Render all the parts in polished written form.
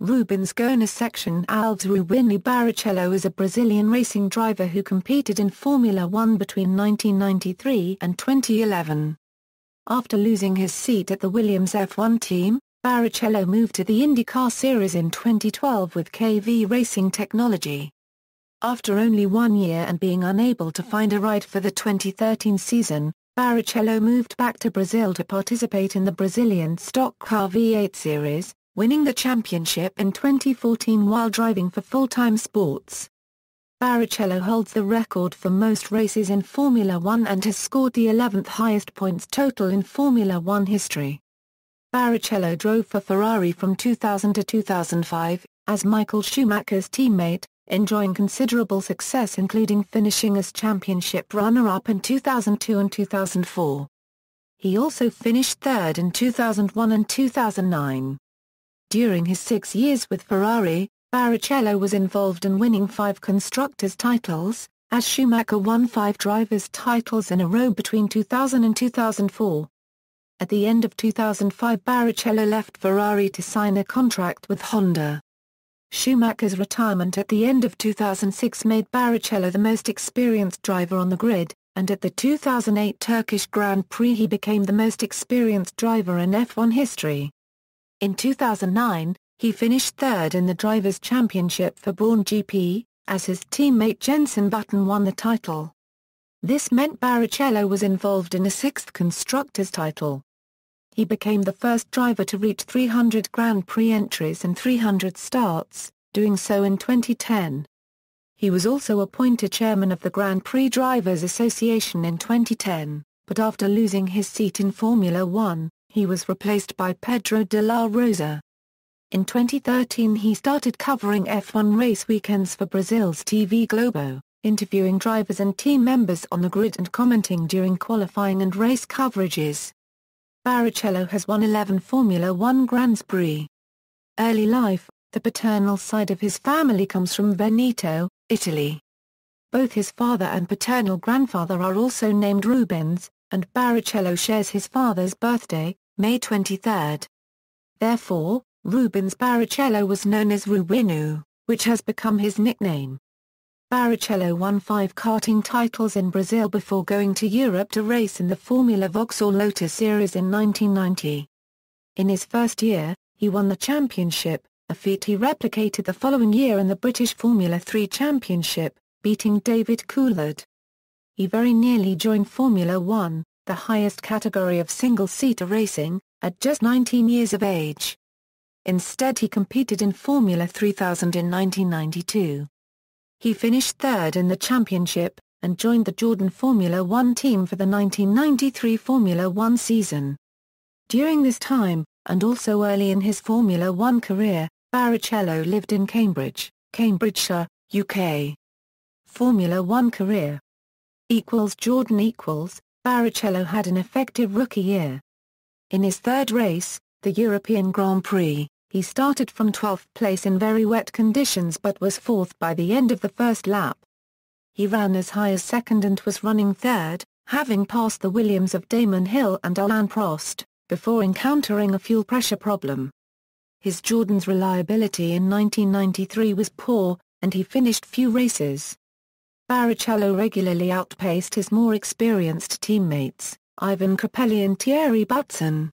Rubens Gonçalves. Rubens Barrichello is a Brazilian racing driver who competed in Formula One between 1993 and 2011. After losing his seat at the Williams F1 team, Barrichello moved to the IndyCar Series in 2012 with KV Racing technology. After only 1 year and being unable to find a ride for the 2013 season, Barrichello moved back to Brazil to participate in the Brazilian Stock Car V8 Series, winning the championship in 2014 while driving for Full-Time Sports. Barrichello holds the record for most races in Formula One and has scored the 11th highest points total in Formula One history. Barrichello drove for Ferrari from 2000 to 2005, as Michael Schumacher's teammate, enjoying considerable success including finishing as championship runner-up in 2002 and 2004. He also finished third in 2001 and 2009. During his 6 years with Ferrari, Barrichello was involved in winning 5 constructors' titles, as Schumacher won 5 drivers' titles in a row between 2000 and 2004. At the end of 2005, Barrichello left Ferrari to sign a contract with Honda. Schumacher's retirement at the end of 2006 made Barrichello the most experienced driver on the grid, and at the 2008 Turkish Grand Prix he became the most experienced driver in F1 history. In 2009, he finished third in the Drivers' Championship for Brawn GP, as his teammate Jenson Button won the title. This meant Barrichello was involved in a 6th Constructors' title. He became the first driver to reach 300 Grand Prix entries and 300 starts, doing so in 2010. He was also appointed chairman of the Grand Prix Drivers Association in 2010, but after losing his seat in Formula One, he was replaced by Pedro de la Rosa. In 2013 he started covering F1 race weekends for Brazil's TV Globo, interviewing drivers and team members on the grid and commenting during qualifying and race coverages. Barrichello has won 11 Formula One Grands Prix. Early life: the paternal side of his family comes from Veneto, Italy. Both his father and paternal grandfather are also named Rubens, and Barrichello shares his father's birthday, May 23. Therefore, Rubens Barrichello was known as Rubinho, which has become his nickname. Barrichello won 5 karting titles in Brazil before going to Europe to race in the Formula Vauxhall Lotus Series in 1990. In his first year, he won the championship, a feat he replicated the following year in the British Formula 3 Championship, beating David Coulthard. He very nearly joined Formula One, the highest category of single-seater racing, at just 19 years of age. Instead he competed in Formula 3000 in 1992. He finished third in the championship, and joined the Jordan Formula One team for the 1993 Formula One season. During this time, and also early in his Formula One career, Barrichello lived in Cambridge, Cambridgeshire, UK. Formula One career Jordan Barrichello had an effective rookie year. In his third race, the European Grand Prix, he started from 12th place in very wet conditions but was 4th by the end of the first lap. He ran as high as second and was running third, having passed the Williams of Damon Hill and Alain Prost, before encountering a fuel pressure problem. His Jordan's reliability in 1993 was poor, and he finished few races. Barrichello regularly outpaced his more experienced teammates, Ivan Capelli and Thierry Boutsen.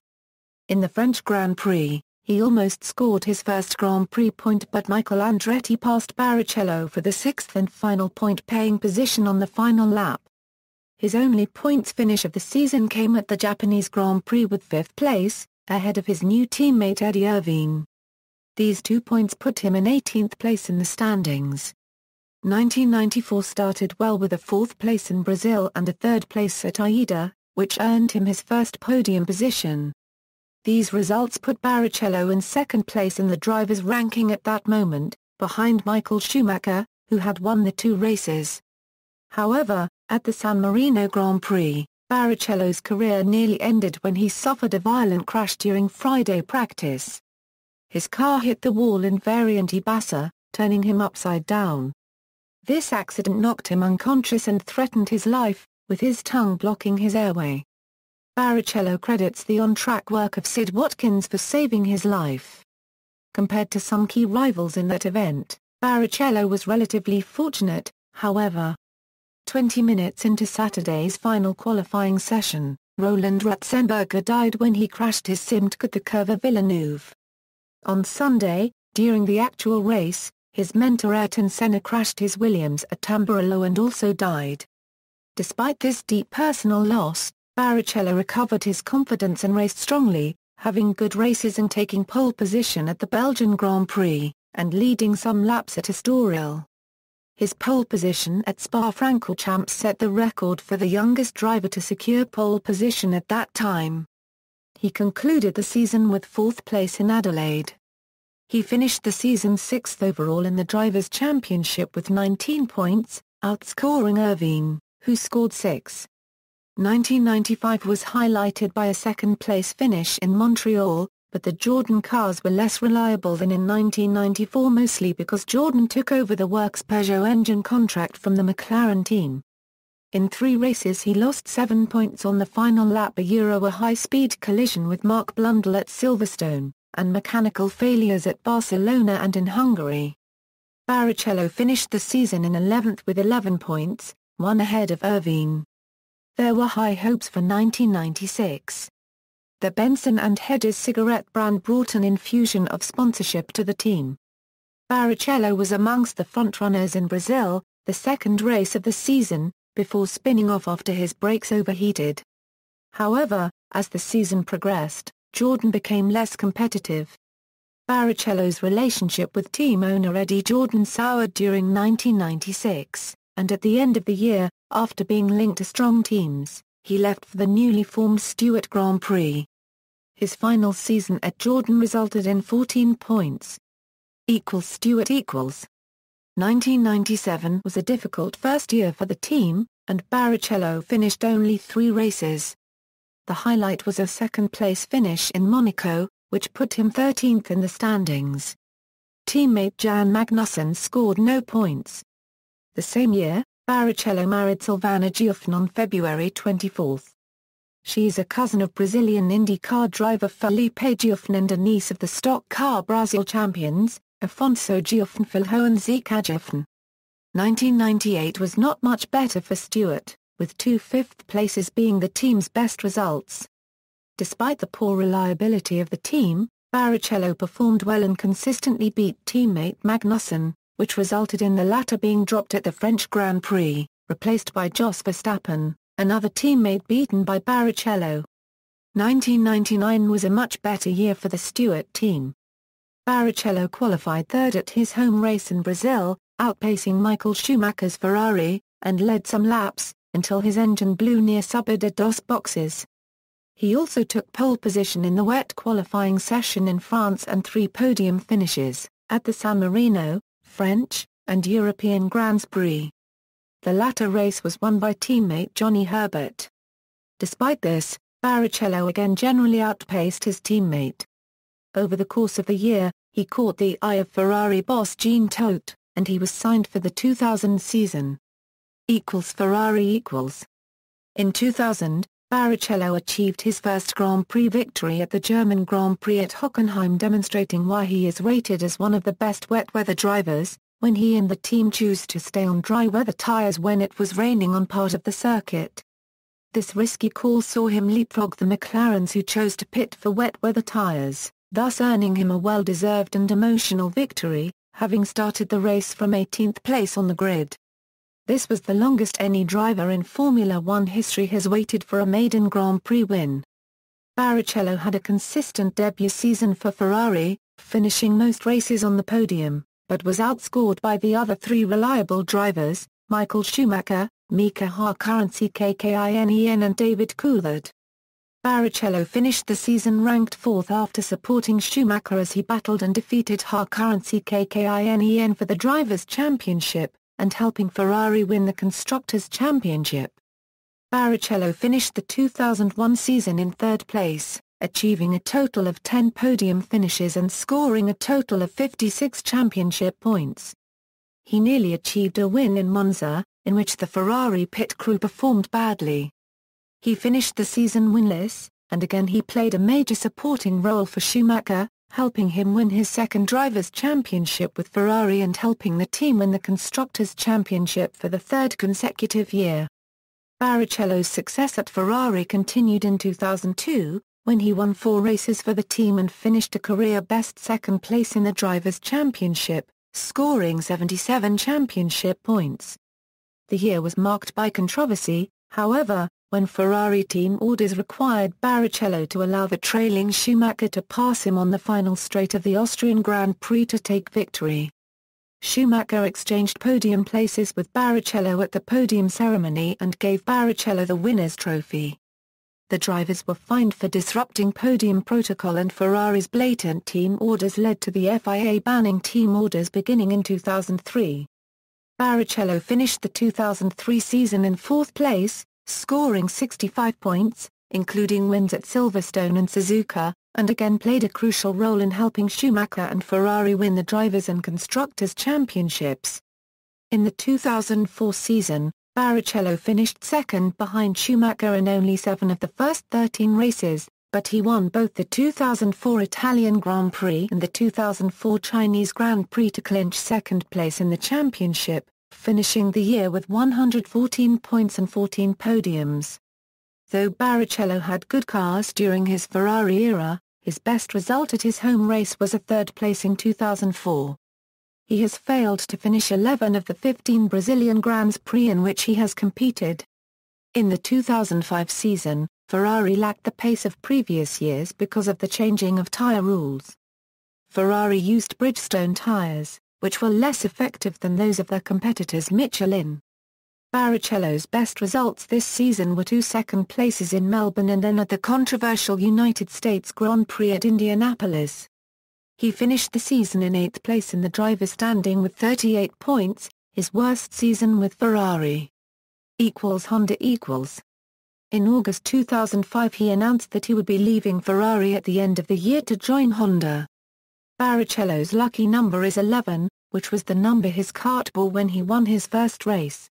In the French Grand Prix, he almost scored his first Grand Prix point but Michael Andretti passed Barrichello for the 6th and final point-paying position on the final lap. His only points finish of the season came at the Japanese Grand Prix with 5th place, ahead of his new teammate Eddie Irvine. These 2 points put him in 18th place in the standings. 1994 started well with a 4th place in Brazil and a 3rd place at Aida, which earned him his first podium position. These results put Barrichello in 2nd place in the drivers' ranking at that moment, behind Michael Schumacher, who had won the 2 races. However, at the San Marino Grand Prix, Barrichello's career nearly ended when he suffered a violent crash during Friday practice. His car hit the wall in Variante Bassa, turning him upside down. This accident knocked him unconscious and threatened his life, with his tongue blocking his airway. Barrichello credits the on-track work of Sid Watkins for saving his life. Compared to some key rivals in that event, Barrichello was relatively fortunate, however. 20 minutes into Saturday's final qualifying session, Roland Ratzenberger died when he crashed his Simca at the curve of Villeneuve. On Sunday, during the actual race, his mentor Ayrton Senna crashed his Williams at Tamburello and also died. Despite this deep personal loss, Barrichello recovered his confidence and raced strongly, having good races and taking pole position at the Belgian Grand Prix, and leading some laps at Estoril. His pole position at Spa-Francorchamps set the record for the youngest driver to secure pole position at that time. He concluded the season with 4th place in Adelaide. He finished the season 6th overall in the Drivers' Championship with 19 points, outscoring Irvine, who scored 6. 1995 was highlighted by a second-place finish in Montreal, but the Jordan cars were less reliable than in 1994, mostly because Jordan took over the works Peugeot engine contract from the McLaren team. In 3 races he lost 7 points on the final lap, a high-speed collision with Mark Blundell at Silverstone, and mechanical failures at Barcelona and in Hungary. Barrichello finished the season in 11th with 11 points, 1 ahead of Irvine. There were high hopes for 1996. The Benson and Hedges cigarette brand brought an infusion of sponsorship to the team. Barrichello was amongst the frontrunners in Brazil, the second race of the season, before spinning off after his brakes overheated. However, as the season progressed, Jordan became less competitive. Barrichello's relationship with team owner Eddie Jordan soured during 1996, and at the end of the year, after being linked to strong teams, he left for the newly formed Stewart Grand Prix. His final season at Jordan resulted in 14 points. Stewart. 1997 was a difficult first year for the team, and Barrichello finished only 3 races. The highlight was a second-place finish in Monaco, which put him 13th in the standings. Teammate Jan Magnussen scored no points. The same year, Barrichello married Silvana Gioffin on February 24. She is a cousin of Brazilian IndyCar driver Felipe Gioffin and a niece of the Stock Car Brazil champions, Afonso Gioffin Filho and Zeca Gioffin. 1998 was not much better for Stewart, with 2 fifth places being the team's best results. Despite the poor reliability of the team, Barrichello performed well and consistently beat teammate Magnussen, which resulted in the latter being dropped at the French Grand Prix, replaced by Jos Verstappen, another teammate beaten by Barrichello. 1999 was a much better year for the Stewart team. Barrichello qualified 3rd at his home race in Brazil, outpacing Michael Schumacher's Ferrari, and led some laps, until his engine blew near Subida dos Boxes. He also took pole position in the wet qualifying session in France and 3 podium finishes, at the San Marino, French, and European Grands Prix. The latter race was won by teammate Johnny Herbert. Despite this, Barrichello again generally outpaced his teammate. Over the course of the year, he caught the eye of Ferrari boss Jean Todt, and he was signed for the 2000 season. Ferrari. In 2000, Barrichello achieved his first Grand Prix victory at the German Grand Prix at Hockenheim, demonstrating why he is rated as one of the best wet-weather drivers, when he and the team chose to stay on dry-weather tyres when it was raining on part of the circuit. This risky call saw him leapfrog the McLarens, who chose to pit for wet-weather tyres, thus earning him a well-deserved and emotional victory, having started the race from 18th place on the grid. This was the longest any driver in Formula One history has waited for a maiden Grand Prix win. Barrichello had a consistent debut season for Ferrari, finishing most races on the podium, but was outscored by the other 3 reliable drivers, Michael Schumacher, Mika Hakkinen and David Coulthard. Barrichello finished the season ranked 4th after supporting Schumacher as he battled and defeated Hakkinen for the Drivers' Championship, and helping Ferrari win the Constructors' Championship. Barrichello finished the 2001 season in 3rd place, achieving a total of 10 podium finishes and scoring a total of 56 championship points. He nearly achieved a win in Monza, in which the Ferrari pit crew performed badly. He finished the season winless, and again he played a major supporting role for Schumacher, helping him win his second Drivers' Championship with Ferrari and helping the team win the Constructors' Championship for the third consecutive year. Barrichello's success at Ferrari continued in 2002, when he won 4 races for the team and finished a career-best second place in the Drivers' Championship, scoring 77 championship points. The year was marked by controversy, however, when Ferrari team orders required Barrichello to allow the trailing Schumacher to pass him on the final straight of the Austrian Grand Prix to take victory. Schumacher exchanged podium places with Barrichello at the podium ceremony and gave Barrichello the winner's trophy. The drivers were fined for disrupting podium protocol, and Ferrari's blatant team orders led to the FIA banning team orders beginning in 2003. Barrichello finished the 2003 season in 4th place, scoring 65 points, including wins at Silverstone and Suzuka, and again played a crucial role in helping Schumacher and Ferrari win the Drivers' and Constructors' Championships. In the 2004 season, Barrichello finished second behind Schumacher in only 7 of the first 13 races, but he won both the 2004 Italian Grand Prix and the 2004 Chinese Grand Prix to clinch second place in the championship, finishing the year with 114 points and 14 podiums. Though Barrichello had good cars during his Ferrari era, his best result at his home race was a 3rd place in 2004. He has failed to finish 11 of the 15 Brazilian Grands Prix in which he has competed. In the 2005 season, Ferrari lacked the pace of previous years because of the changing of tyre rules. Ferrari used Bridgestone tyres, which were less effective than those of their competitors Michelin. Barrichello's best results this season were 2 second places in Melbourne and then at the controversial United States Grand Prix at Indianapolis. He finished the season in 8th place in the driver's standing with 38 points, his worst season with Ferrari. Honda. In August 2005 he announced that he would be leaving Ferrari at the end of the year to join Honda. Barrichello's lucky number is 11, which was the number his kart bore when he won his first race.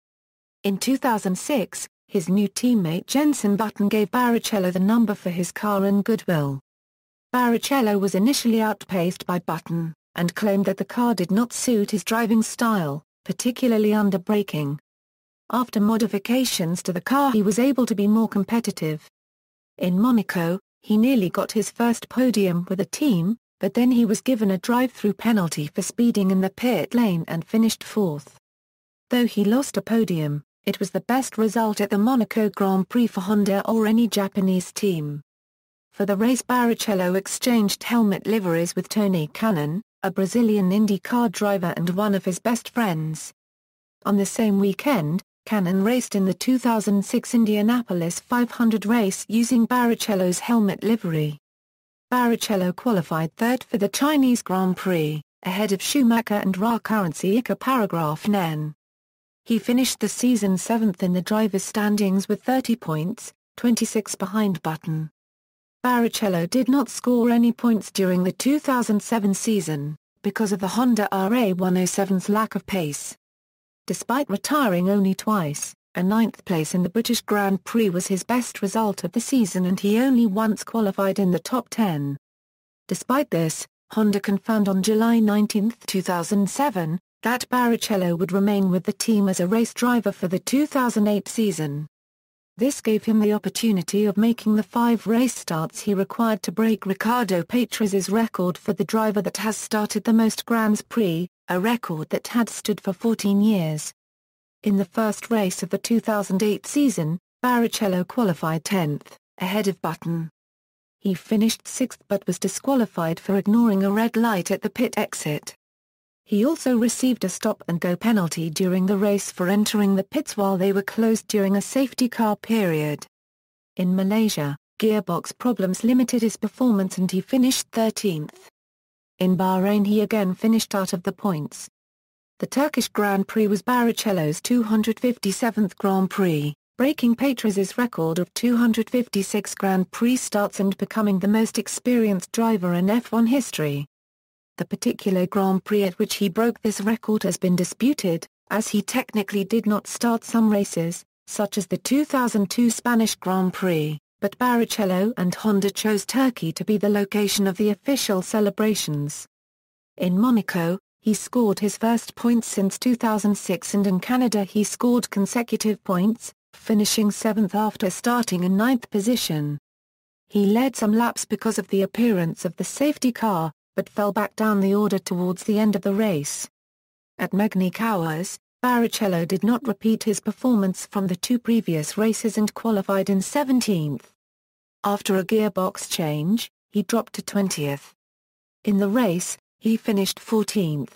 In 2006, his new teammate Jenson Button gave Barrichello the number for his car in goodwill. Barrichello was initially outpaced by Button, and claimed that the car did not suit his driving style, particularly under braking. After modifications to the car he was able to be more competitive. In Monaco, he nearly got his first podium with the team, but then he was given a drive-through penalty for speeding in the pit lane and finished 4th. Though he lost a podium, it was the best result at the Monaco Grand Prix for Honda or any Japanese team. For the race Barrichello exchanged helmet liveries with Tony Kanaan, a Brazilian IndyCar driver and one of his best friends. On the same weekend, Kanaan raced in the 2006 Indianapolis 500 race using Barrichello's helmet livery. Barrichello qualified 3rd for the Chinese Grand Prix, ahead of Schumacher and Raikkonen. Nen. He finished the season 7th in the drivers' standings with 30 points, 26 behind Button. Barrichello did not score any points during the 2007 season, because of the Honda RA107's lack of pace. Despite retiring only twice, a 9th place in the British Grand Prix was his best result of the season and he only once qualified in the top 10. Despite this, Honda confirmed on July 19, 2007, that Barrichello would remain with the team as a race driver for the 2008 season. This gave him the opportunity of making the 5 race starts he required to break Riccardo Patrese' record for the driver that has started the most Grands Prix, a record that had stood for 14 years. In the first race of the 2008 season, Barrichello qualified 10th, ahead of Button. He finished 6th but was disqualified for ignoring a red light at the pit exit. He also received a stop-and-go penalty during the race for entering the pits while they were closed during a safety car period. In Malaysia, gearbox problems limited his performance and he finished 13th. In Bahrain he again finished out of the points. The Turkish Grand Prix was Barrichello's 257th Grand Prix, breaking Patrase's record of 256 Grand Prix starts and becoming the most experienced driver in F1 history. The particular Grand Prix at which he broke this record has been disputed, as he technically did not start some races, such as the 2002 Spanish Grand Prix. but Barrichello and Honda chose Turkey to be the location of the official celebrations. In Monaco, he scored his first points since 2006, and in Canada he scored consecutive points, finishing 7th after starting in 9th position. He led some laps because of the appearance of the safety car, but fell back down the order towards the end of the race. At Magny-Cours, Barrichello did not repeat his performance from the 2 previous races and qualified in 17th. After a gearbox change, he dropped to 20th. In the race, he finished 14th.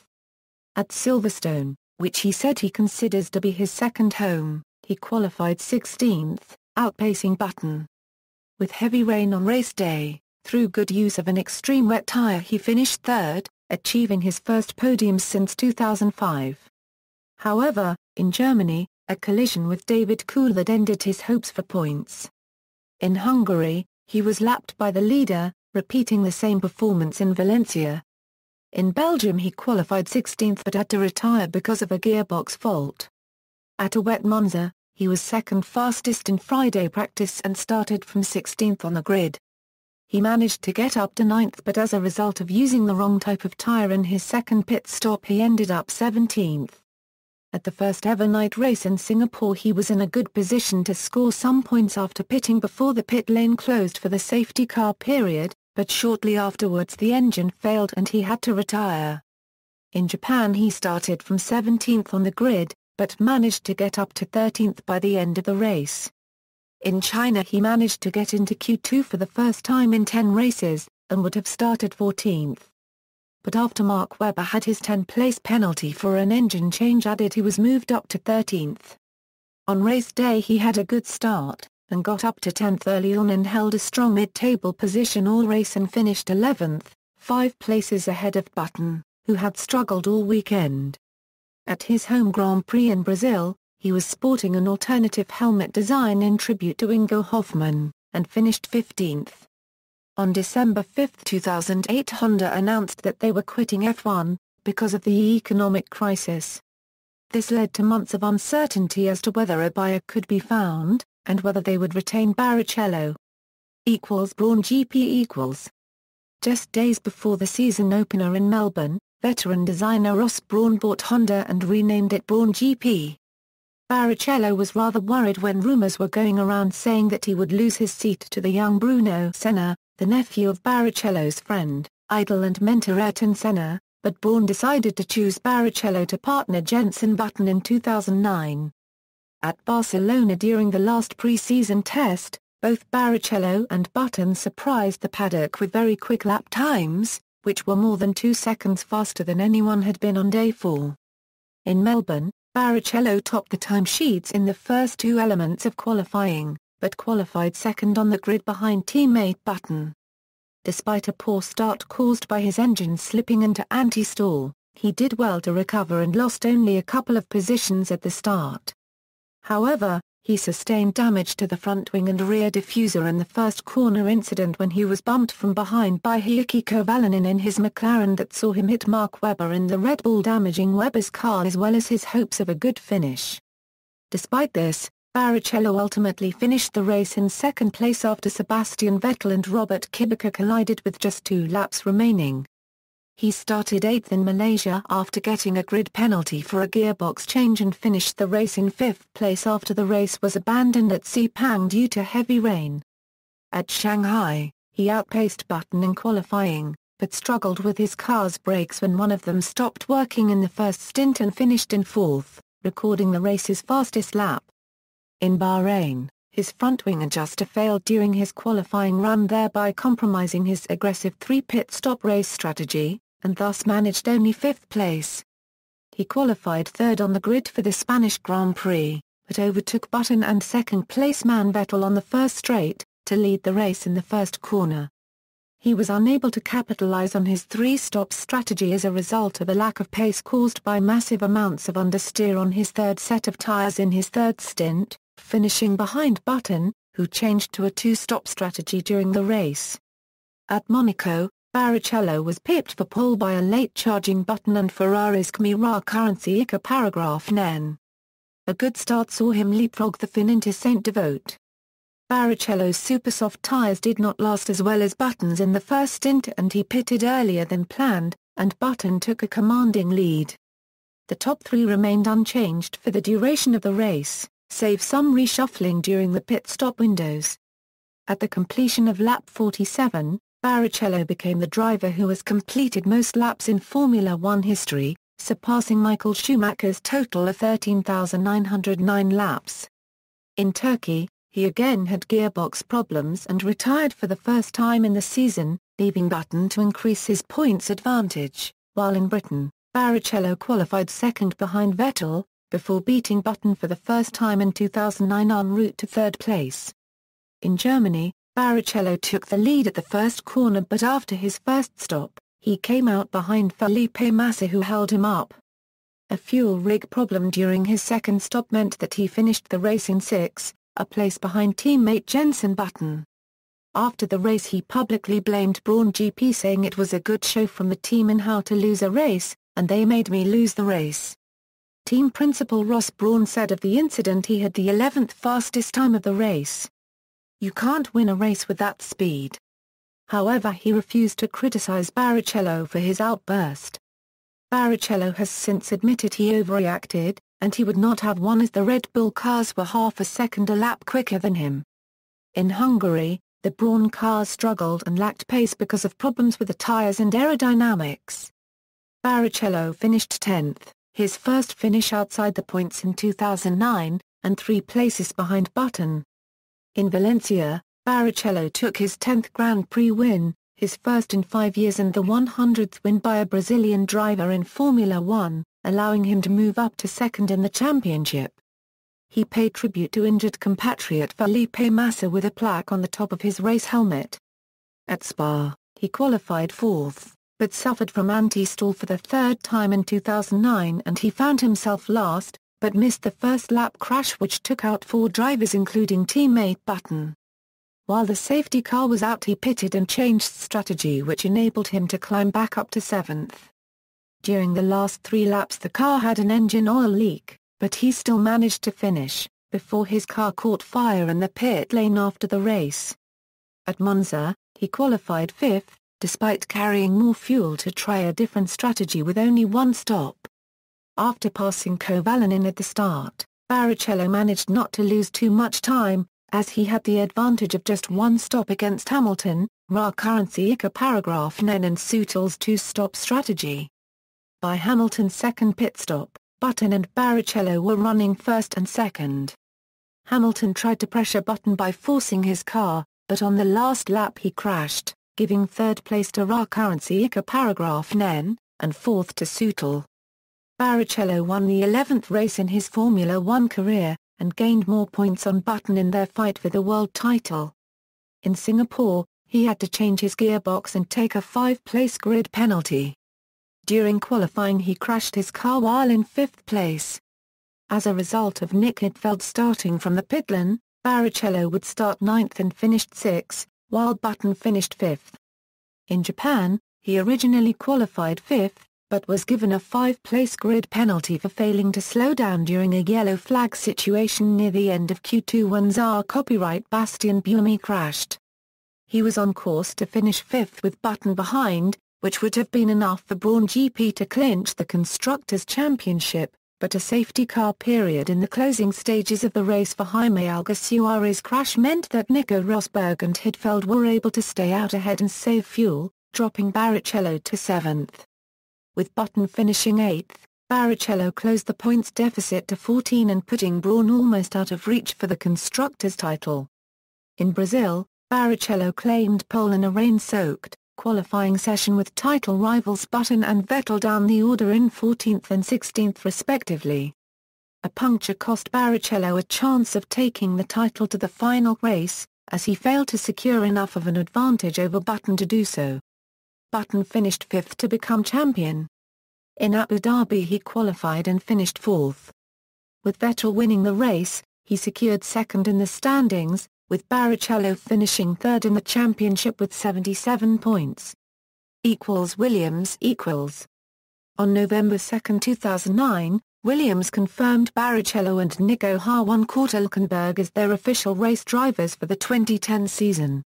At Silverstone, which he said he considers to be his second home, he qualified 16th, outpacing Button. With heavy rain on race day, through good use of an extreme wet tyre he finished 3rd, achieving his first podium since 2005. However, in Germany, a collision with David Coulthard ended his hopes for points. In Hungary, he was lapped by the leader, repeating the same performance in Valencia. In Belgium he qualified 16th but had to retire because of a gearbox fault. At a wet Monza, he was second fastest in Friday practice and started from 16th on the grid. He managed to get up to 9th, but as a result of using the wrong type of tyre in his second pit stop he ended up 17th. At the first ever night race in Singapore he was in a good position to score some points after pitting before the pit lane closed for the safety car period, but shortly afterwards the engine failed and he had to retire. In Japan he started from 17th on the grid, but managed to get up to 13th by the end of the race. In China he managed to get into Q2 for the first time in 10 races, and would have started 14th. But after Mark Webber had his 10th-place penalty for an engine change added he was moved up to 13th. On race day he had a good start, and got up to 10th early on and held a strong mid-table position all race and finished 11th, 5 places ahead of Button, who had struggled all weekend. At his home Grand Prix in Brazil, he was sporting an alternative helmet design in tribute to Ingo Hoffmann, and finished 15th. On December 5, 2008 Honda announced that they were quitting F1, because of the economic crisis. This led to months of uncertainty as to whether a buyer could be found, and whether they would retain Barrichello. Brawn GP. Just days before the season opener in Melbourne, veteran designer Ross Brawn bought Honda and renamed it Brawn GP. Barrichello was rather worried when rumours were going around saying that he would lose his seat to the young Bruno Senna, the nephew of Barrichello's friend, idol and mentor Ayrton Senna, but Brawn decided to choose Barrichello to partner Jenson Button in 2009. At Barcelona during the last pre-season test, both Barrichello and Button surprised the paddock with very quick lap times, which were more than 2 seconds faster than anyone had been on day 4. In Melbourne, Barrichello topped the timesheets in the first 2 elements of qualifying, but qualified second on the grid behind teammate Button. Despite a poor start caused by his engine slipping into anti-stall, he did well to recover and lost only a couple of positions at the start. However, he sustained damage to the front wing and rear diffuser in the first corner incident when he was bumped from behind by Heikki Kovalainen in his McLaren that saw him hit Mark Webber in the Red Bull, damaging Webber's car as well as his hopes of a good finish. Despite this, Barrichello ultimately finished the race in second place after Sebastian Vettel and Robert Kubica collided with just 2 laps remaining. He started 8th in Malaysia after getting a grid penalty for a gearbox change and finished the race in 5th place after the race was abandoned at Sepang due to heavy rain. At Shanghai, he outpaced Button in qualifying, but struggled with his car's brakes when one of them stopped working in the first stint and finished in 4th, recording the race's fastest lap. In Bahrain, his front-wing adjuster failed during his qualifying run, thereby compromising his aggressive 3-pit stop race strategy, and thus managed only 5th place. He qualified 3rd on the grid for the Spanish Grand Prix, but overtook Button and second-place man Vettel on the first straight, to lead the race in the first corner. He was unable to capitalize on his 3-stop strategy as a result of a lack of pace caused by massive amounts of understeer on his 3rd set of tires in his 3rd stint, finishing behind Button, who changed to a 2-stop strategy during the race. At Monaco, Barrichello was pipped for pole by a late-charging Button and Ferrari's Kimi Räikkönen paragraph Nen. A good start saw him leapfrog the Finn into Saint Devote. Barrichello's supersoft tyres did not last as well as Button's in the first stint and he pitted earlier than planned, and Button took a commanding lead. The top three remained unchanged for the duration of the race, save some reshuffling during the pit stop windows. At the completion of lap 47, Barrichello became the driver who has completed most laps in Formula One history, surpassing Michael Schumacher's total of 13,909 laps. In Turkey, he again had gearbox problems and retired for the first time in the season, leaving Button to increase his points advantage, while in Britain, Barrichello qualified second behind Vettel, before beating Button for the first time in 2009 en route to third place. In Germany, Barrichello took the lead at the first corner but after his first stop, he came out behind Felipe Massa who held him up. A fuel rig problem during his second stop meant that he finished the race in sixth, a place behind teammate Jenson Button. After the race he publicly blamed Brawn GP saying it was a good show from the team in how to lose a race, and they made me lose the race. Team principal Ross Brawn said of the incident he had the 11th fastest time of the race. You can't win a race with that speed. However, he refused to criticize Barrichello for his outburst. Barrichello has since admitted he overreacted, and he would not have won as the Red Bull cars were half a second a lap quicker than him. In Hungary, the Brawn cars struggled and lacked pace because of problems with the tires and aerodynamics. Barrichello finished 10th, his first finish outside the points in 2009, and 3 places behind Button. In Valencia, Barrichello took his 10th Grand Prix win, his first in 5 years and the 100th win by a Brazilian driver in Formula One, allowing him to move up to second in the championship. He paid tribute to injured compatriot Felipe Massa with a plaque on the top of his race helmet. At Spa, he qualified 4th, but suffered from anti-stall for the 3rd time in 2009 and he found himself last, but missed the first lap crash which took out 4 drivers including teammate Button. While the safety car was out he pitted and changed strategy which enabled him to climb back up to 7th. During the last 3 laps the car had an engine oil leak, but he still managed to finish, before his car caught fire in the pit lane after the race. At Monza, he qualified 5th, despite carrying more fuel to try a different strategy with only 1 stop. After passing Kovalainen at the start, Barrichello managed not to lose too much time, as he had the advantage of just 1 stop against Hamilton, Raikkonen's paragraph 9 and Suttel's 2-stop strategy. By Hamilton's second pit stop, Button and Barrichello were running first and second. Hamilton tried to pressure Button by forcing his car, but on the last lap he crashed, giving 3rd place to Raikkonen's paragraph 9, and 4th to Suttel. Barrichello won the 11th race in his Formula One career, and gained more points on Button in their fight for the world title. In Singapore, he had to change his gearbox and take a 5-place grid penalty. During qualifying he crashed his car while in 5th place. As a result of Nick Heidfeld starting from the pit lane, Barrichello would start 9th and finished 6th, while Button finished 5th. In Japan, he originally qualified 5th, but was given a 5-place grid penalty for failing to slow down during a yellow flag situation near the end of Q2 when Tsar copyright Bastien Buemi crashed. He was on course to finish 5th with Button behind, which would have been enough for Brawn GP to clinch the Constructors' Championship, but a safety car period in the closing stages of the race for Jaime Alguersuari's crash meant that Nico Rosberg and Heidfeld were able to stay out ahead and save fuel, dropping Barrichello to 7th. With Button finishing 8th, Barrichello closed the points deficit to 14 and putting Brawn almost out of reach for the Constructors' title. In Brazil, Barrichello claimed pole in a rain-soaked, qualifying session with title rivals Button and Vettel down the order in 14th and 16th respectively. A puncture cost Barrichello a chance of taking the title to the final race, as he failed to secure enough of an advantage over Button to do so. Button finished 5th to become champion. In Abu Dhabi he qualified and finished 4th. With Vettel winning the race, he secured 2nd in the standings, with Barrichello finishing 3rd in the championship with 77 points. Williams. On November 2, 2009, Williams confirmed Barrichello and Nico Hülkenberg as their official race drivers for the 2010 season.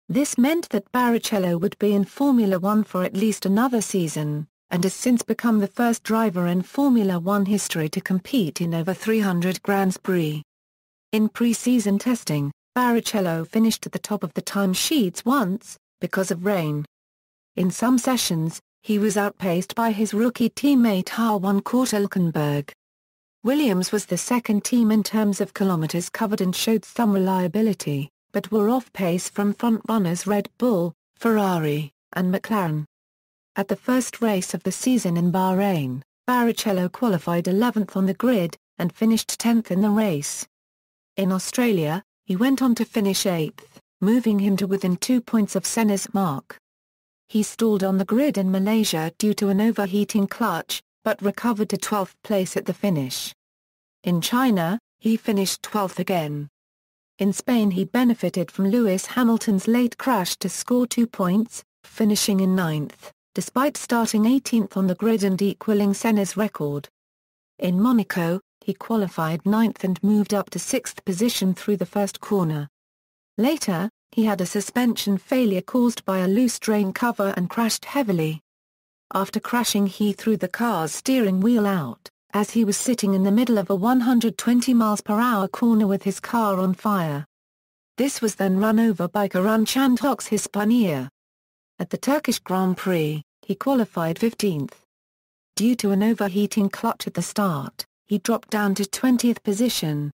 This meant that Barrichello would be in Formula One for at least another season, and has since become the first driver in Formula One history to compete in over 300 Grands Prix. In pre-season testing, Barrichello finished at the top of the timesheets once, because of rain. In some sessions, he was outpaced by his rookie teammate Hülkenberg. Williams was the second team in terms of kilometers covered and showed some reliability, but were off pace from front-runners Red Bull, Ferrari, and McLaren. At the first race of the season in Bahrain, Barrichello qualified 11th on the grid, and finished 10th in the race. In Australia, he went on to finish 8th, moving him to within 2 points of Senna's mark. He stalled on the grid in Malaysia due to an overheating clutch, but recovered to 12th place at the finish. In China, he finished 12th again. In Spain he benefited from Lewis Hamilton's late crash to score 2 points, finishing in 9th, despite starting 18th on the grid and equaling Senna's record. In Monaco, he qualified 9th and moved up to 6th position through the first corner. Later, he had a suspension failure caused by a loose drain cover and crashed heavily. After crashing he threw the car's steering wheel out, as he was sitting in the middle of a 120 mph corner with his car on fire. This was then run over by Karan Chandhok's Hispania. At the Turkish Grand Prix, he qualified 15th. Due to an overheating clutch at the start, he dropped down to 20th position.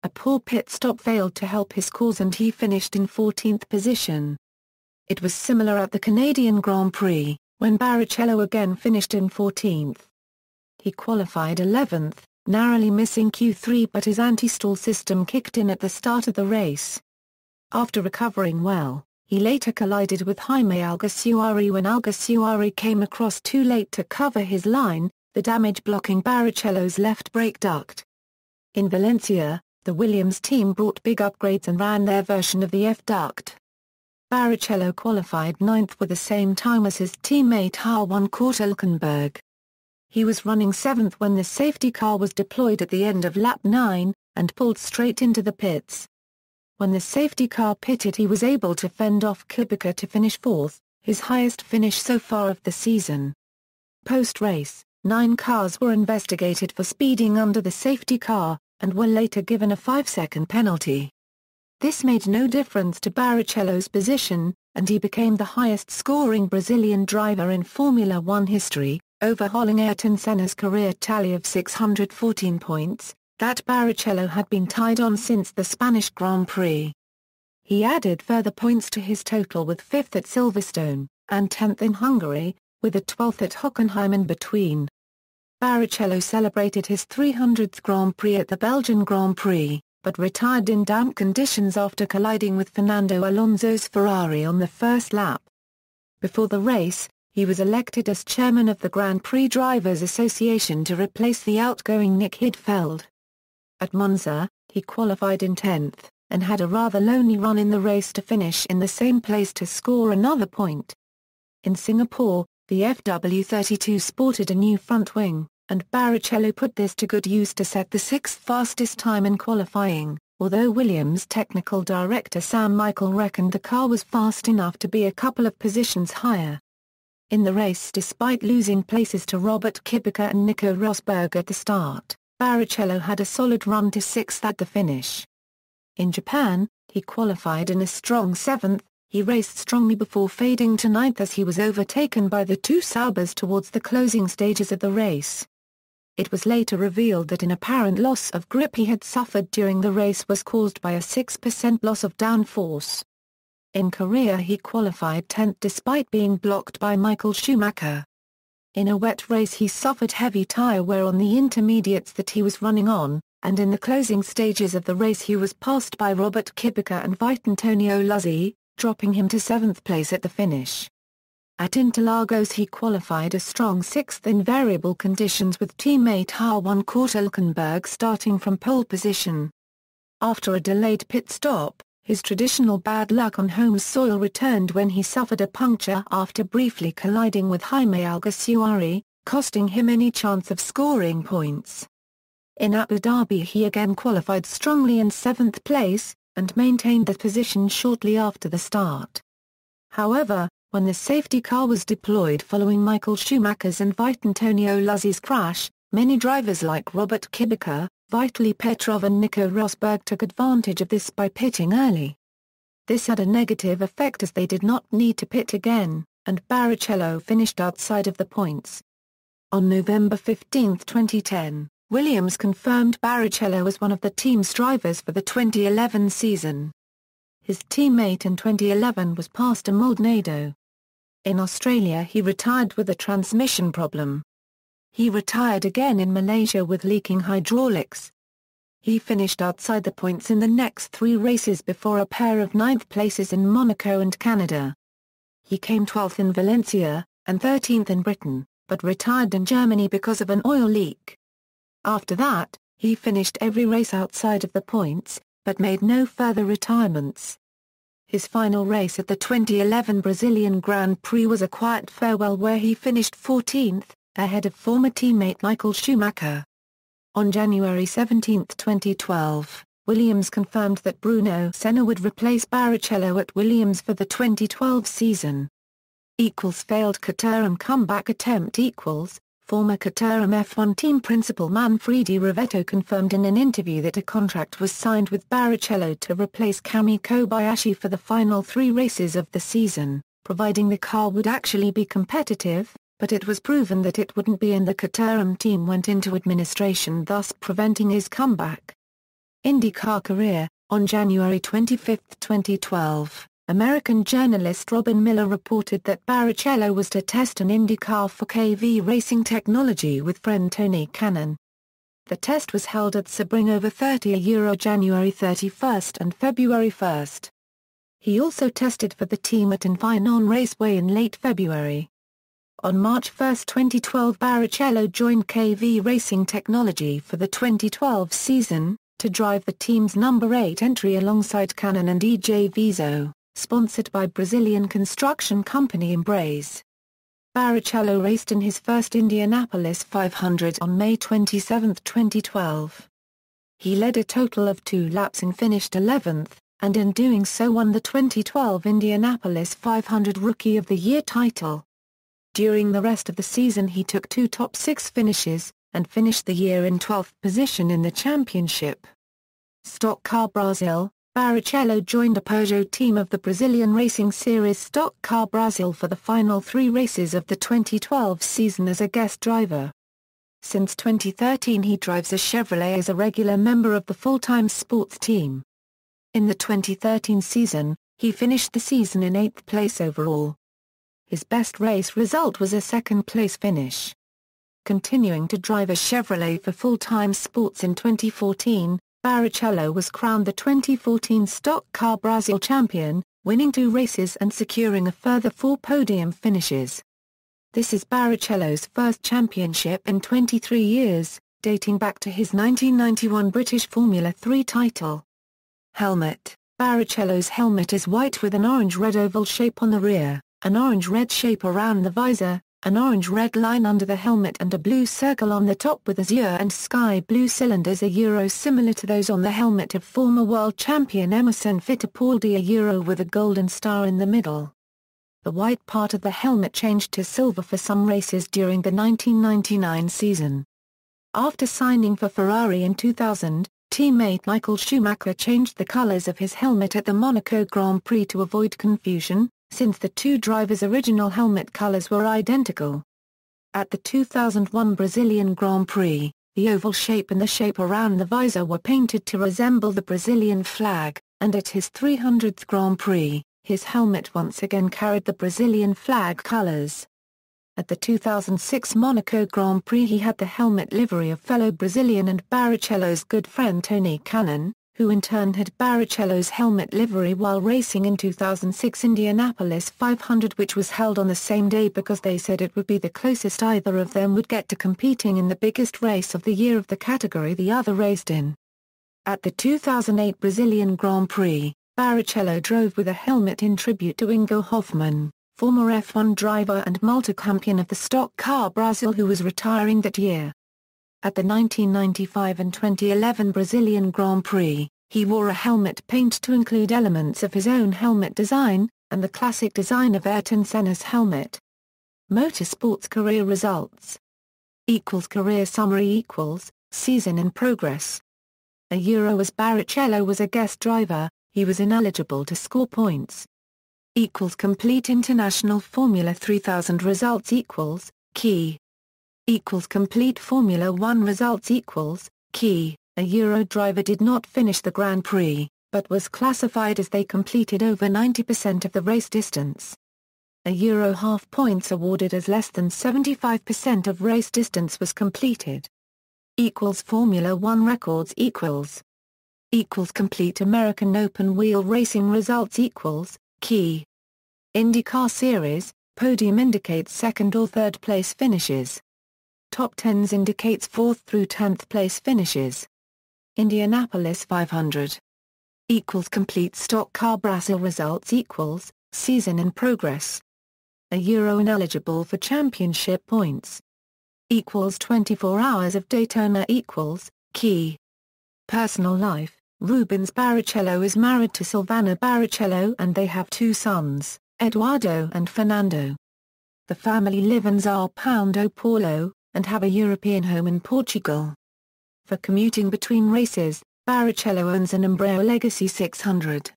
A poor pit stop failed to help his cause and he finished in 14th position. It was similar at the Canadian Grand Prix, when Barrichello again finished in 14th. He qualified 11th, narrowly missing Q3, but his anti-stall system kicked in at the start of the race. After recovering well, he later collided with Jaime Alguersuari when Alguersuari came across too late to cover his line, the damage blocking Barrichello's left brake duct. In Valencia, the Williams team brought big upgrades and ran their version of the F-duct. Barrichello qualified 9th with the same time as his teammate Hülkenberg. He was running 7th when the safety car was deployed at the end of lap 9, and pulled straight into the pits. When the safety car pitted he was able to fend off Kubica to finish 4th, his highest finish so far of the season. Post-race, 9 cars were investigated for speeding under the safety car, and were later given a 5-second penalty. This made no difference to Barrichello's position, and he became the highest-scoring Brazilian driver in Formula One history, overhauling Ayrton Senna's career tally of 614 points, that Barrichello had been tied on since the Spanish Grand Prix. He added further points to his total with 5th at Silverstone, and 10th in Hungary, with a 12th at Hockenheim in between. Barrichello celebrated his 300th Grand Prix at the Belgian Grand Prix, but retired in damp conditions after colliding with Fernando Alonso's Ferrari on the first lap. Before the race, he was elected as chairman of the Grand Prix Drivers Association to replace the outgoing Nick Heidfeld. At Monza, he qualified in 10th, and had a rather lonely run in the race to finish in the same place to score another point. In Singapore, the FW32 sported a new front wing, and Barrichello put this to good use to set the 6th fastest time in qualifying, although Williams' technical director Sam Michael reckoned the car was fast enough to be a couple of positions higher. In the race, despite losing places to Robert Kubica and Nico Rosberg at the start, Barrichello had a solid run to 6th at the finish. In Japan, he qualified in a strong 7th. He raced strongly before fading to 9th as he was overtaken by the two Saubers towards the closing stages of the race. It was later revealed that an apparent loss of grip he had suffered during the race was caused by a 6% loss of downforce. In Korea he qualified 10th despite being blocked by Michael Schumacher. In a wet race he suffered heavy tire wear on the intermediates that he was running on, and in the closing stages of the race he was passed by Robert Kubica and Vitantonio Luzzi, dropping him to 7th place at the finish. At Interlagos he qualified a strong 6th in variable conditions with teammate Hülkenberg starting from pole position. After a delayed pit stop, his traditional bad luck on home soil returned when he suffered a puncture after briefly colliding with Jaime Alguersuari, costing him any chance of scoring points. In Abu Dhabi he again qualified strongly in 7th place, and maintained that position shortly after the start. However, when the safety car was deployed following Michael Schumacher's and Vitantonio Luzzi's crash, many drivers like Robert Kubica, Vitaly Petrov and Nico Rosberg took advantage of this by pitting early. This had a negative effect as they did not need to pit again, and Barrichello finished outside of the points. On November 15, 2010, Williams confirmed Barrichello as one of the team's drivers for the 2011 season. His teammate in 2011 was Pastor Maldonado. In Australia he retired with a transmission problem. He retired again in Malaysia with leaking hydraulics. He finished outside the points in the next 3 races before a pair of 9th places in Monaco and Canada. He came 12th in Valencia, and 13th in Britain, but retired in Germany because of an oil leak. After that, he finished every race outside of the points, but made no further retirements. His final race at the 2011 Brazilian Grand Prix was a quiet farewell where he finished 14th, ahead of former teammate Michael Schumacher. On January 17, 2012, Williams confirmed that Bruno Senna would replace Barrichello at Williams for the 2012 season. Failed Caterham comeback attempt Former Caterham F1 team principal Manfredi Rivetto confirmed in an interview that a contract was signed with Barrichello to replace Kami Kobayashi for the final 3 races of the season, providing the car would actually be competitive, but it was proven that it wouldn't be and the Caterham team went into administration, thus preventing his comeback. IndyCar career. On January 25, 2012, American journalist Robin Miller reported that Barrichello was to test an IndyCar for KV Racing Technology with friend Tony Kanaan. The test was held at Sebring over 30 January 31 and February 1. He also tested for the team at Infineon Raceway in late February. On March 1, 2012, Barrichello joined KV Racing Technology for the 2012 season, to drive the team's number 8 entry alongside Kanaan and EJ Viso, sponsored by Brazilian construction company Embrace. Barrichello raced in his first Indianapolis 500 on May 27, 2012. He led a total of 2 laps and finished 11th, and in doing so won the 2012 Indianapolis 500 Rookie of the Year title. During the rest of the season he took 2 top 6 finishes, and finished the year in 12th position in the championship. Stock Car Brazil. Barrichello joined a Peugeot team of the Brazilian Racing Series Stock Car Brazil for the final 3 races of the 2012 season as a guest driver. Since 2013 he drives a Chevrolet as a regular member of the full-time sports team. In the 2013 season, he finished the season in 8th place overall. His best race result was a 2nd-place finish. Continuing to drive a Chevrolet for full-time sports in 2014, Barrichello was crowned the 2014 Stock Car Brazil champion, winning 2 races and securing a further 4 podium finishes. This is Barrichello's first championship in 23 years, dating back to his 1991 British Formula 3 title. Helmet. Barrichello's helmet is white with an orange-red oval shape on the rear, an orange-red shape around the visor, an orange-red line under the helmet and a blue circle on the top with azure and sky blue cylinders similar to those on the helmet of former world champion Emerson Fittipaldi with a golden star in the middle. The white part of the helmet changed to silver for some races during the 1999 season. After signing for Ferrari in 2000, teammate Michael Schumacher changed the colors of his helmet at the Monaco Grand Prix to avoid confusion, since the 2 drivers' original helmet colors were identical. At the 2001 Brazilian Grand Prix, the oval shape and the shape around the visor were painted to resemble the Brazilian flag, and at his 300th Grand Prix, his helmet once again carried the Brazilian flag colors. At the 2006 Monaco Grand Prix he had the helmet livery of fellow Brazilian and Barrichello's good friend Tony Kanaan, who in turn had Barrichello's helmet livery while racing in 2006 Indianapolis 500, which was held on the same day because they said it would be the closest either of them would get to competing in the biggest race of the year of the category the other raced in. At the 2008 Brazilian Grand Prix, Barrichello drove with a helmet in tribute to Ingo Hoffmann, former F1 driver and multi-champion of the Stock Car Brazil who was retiring that year. At the 1995 and 2011 Brazilian Grand Prix, he wore a helmet paint to include elements of his own helmet design, and the classic design of Ayrton Senna's helmet. Motorsports career results. Career summary season in progress. As Barrichello was a guest driver, he was ineligible to score points. Complete international Formula 3000 results key. Complete Formula One results key. A Euro driver did not finish the Grand Prix, but was classified as they completed over 90% of the race distance. A Euro half points awarded as less than 75% of race distance was completed. Formula One records complete American open wheel racing results key. IndyCar Series, podium indicates second or third place finishes. Top 10s indicates 4th through 10th place finishes. Indianapolis 500. Complete Stock Car Brazil results season in progress. A Euro ineligible for championship points. 24 hours of Daytona key. Personal life. Rubens Barrichello is married to Silvana Barrichello and they have 2 sons, Eduardo and Fernando. The family live in Sao Paulo, and have a European home in Portugal. For commuting between races, Barrichello owns an Embraer Legacy 600.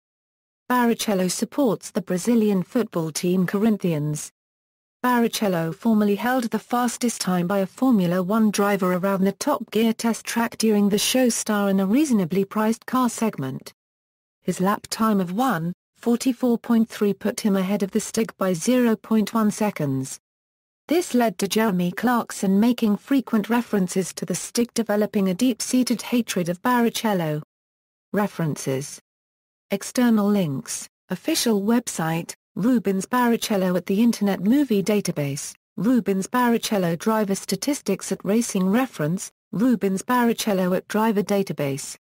Barrichello supports the Brazilian football team Corinthians. Barrichello formerly held the fastest time by a Formula One driver around the Top Gear test track during the show's star in a reasonably priced car segment. His lap time of 1:44.3 put him ahead of the stick by 0.1 seconds. This led to Jeremy Clarkson making frequent references to the stick developing a deep-seated hatred of Barrichello. References. External links, official website, Rubens Barrichello at the Internet Movie Database, Rubens Barrichello driver statistics at Racing Reference, Rubens Barrichello at Driver Database.